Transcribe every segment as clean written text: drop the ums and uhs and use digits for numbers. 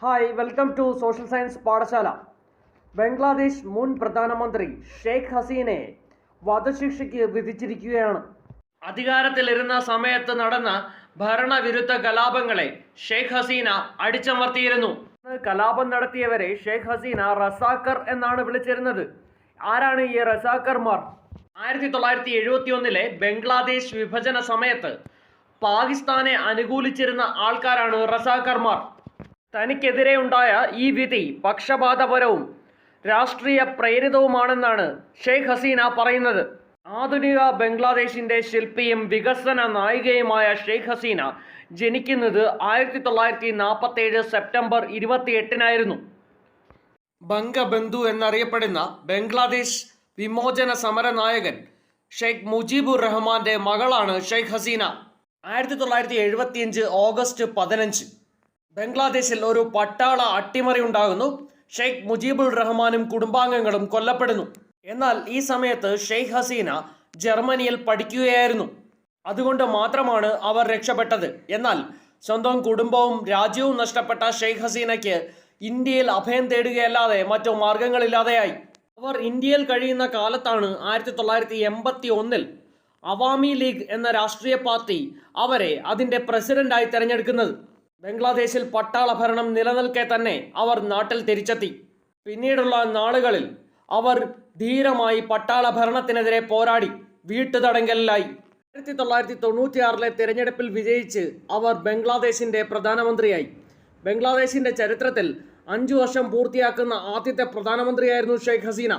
Hi welcome to social science Pathashala. Bangladesh മുൻ പ്രധാനമന്ത്രി ഷെയ്ഖ് ഹസീനയെ വധശിക്ഷയ്ക്ക് വിധിച്ചിരിക്കുകയാണ്. അധികാരത്തിലിരുന്ന സമയത്ത് നടന്ന ഭരണവിരുദ്ധ കലാപങ്ങളെ ഷെയ്ഖ് ഹസീന അടിച്ചമർത്തിയിരുന്നു. കലാപം നടത്തിയവരെ ഷെയ്ഖ് ഹസീന റസാക്കർ എന്നാണ് വിളിച്ചിരുന്നത്. ആരാണ് ഈ റസാക്കർമാർ? 1971 ബംഗ്ലാദേശ് വിഭജന സമയത്ത് പാകിസ്ഥാനെ അനുകൂലിച്ചിരുന്ന ആൾക്കാരാണ് റസാക്കർമാർ. തനിക്കെതിരെ ഉണ്ടായ ഈ വിധി പക്ഷപാതപരവും രാഷ്ട്രീയ പ്രേരിതവുമാണെന്നാണ് ഷെയ്ഖ് ഹസീന പറയുന്നത്. ആധുനിക ബംഗ്ലാദേശിന്റെ ശില്പിയും വികസന നായികയുമായ ഷെയ്ഖ് ഹസീന ജനിക്കുന്നത് 1947 സെപ്റ്റംബർ 28 ബംഗബന്ധു എന്നറിയപ്പെടുന്ന ബംഗ്ലാദേശ് വിമോചന സമര നായകൻ ഷെയ്ഖ് മുജീബുർ റഹ്മാന്റെ മകളാണ് ഷെയ്ഖ് ഹസീന. 1975 ഓഗസ്റ്റ് 15 ബംഗ്ലാദേശിൽ ഒരു പട്ടാള അട്ടിമറി ഉണ്ടാകുന്നു. ഷെയ്ഖ് മുജീബുർ റഹ്മാനും കുടുംബാംഗങ്ങളും കൊല്ലപ്പെടുന്നു. എന്നാൽ ഈ സമയത്ത് ഷെയ്ഖ് ഹസീന ജർമ്മനിയിൽ പഠിക്കുകയായിരുന്നു. അതുകൊണ്ട് മാത്രമാണ് അവർ രക്ഷപ്പെട്ടത്. എന്നാൽ സ്വന്തം കുടുംബവും രാജ്യവും നഷ്ടപ്പെട്ട ഷെയ്ഖ് ഹസീനയ്ക്ക് ഇന്ത്യയിൽ അഭയം തേടുകയല്ലാതെ മറ്റു മാർഗങ്ങളില്ലാതെയായി. അവർ ഇന്ത്യയിൽ കഴിയുന്ന കാലത്താണ് 1981 അവാമി ലീഗ് എന്ന രാഷ്ട്രീയ പാർട്ടി അവരെ അതിൻ്റെ പ്രസിഡന്റായി തിരഞ്ഞെടുക്കുന്നത്. ബംഗ്ലാദേശിൽ പട്ടാള ഭരണം നിലനിൽക്കെ തന്നെ അവർ നാട്ടിൽ തിരിച്ചെത്തി. പിന്നീടുള്ള നാളുകളിൽ അവർ ധീരമായി പട്ടാള ഭരണത്തിനെതിരെ പോരാടി വീട്ടുതടങ്കലിലായി. 1996 തിരഞ്ഞെടുപ്പിൽ വിജയിച്ച് അവർ ബംഗ്ലാദേശിന്റെ പ്രധാനമന്ത്രിയായി. ബംഗ്ലാദേശിന്റെ ചരിത്രത്തിൽ 5 വർഷം പൂർത്തിയാക്കുന്ന ആദ്യത്തെ പ്രധാനമന്ത്രിയായിരുന്നു ഷെയ്ഖ് ഹസീന.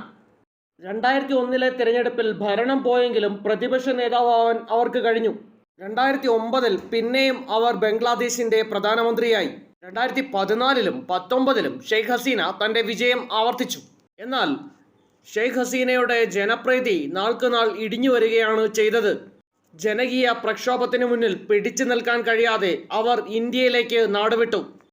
2001 തിരഞ്ഞെടുപ്പിൽ ഭരണം പോയെങ്കിലും പ്രതിപക്ഷ നേതാവാൻ അവർക്ക് കഴിഞ്ഞു. 2009 പിന്നെയും അവർ ബംഗ്ലാദേശിന്റെ പ്രധാനമന്ത്രിയായി. 2014 19 ഷെയ്ഖ് ഹസീന തന്റെ വിജയം ആവർത്തിച്ചു. എന്നാൽ ഷെയ്ഖ് ഹസീനയുടെ ജനപ്രീതി നാൾക്കുനാൾ ഇടിഞ്ഞു വരികയാണ് ചെയ്തത്. ജനകീയ പ്രക്ഷോഭത്തിന് മുന്നിൽ പിടിച്ചു നിൽക്കാൻ കഴിയാതെ അവർ ഇന്ത്യയിലേക്ക് നാടുവിട്ടു.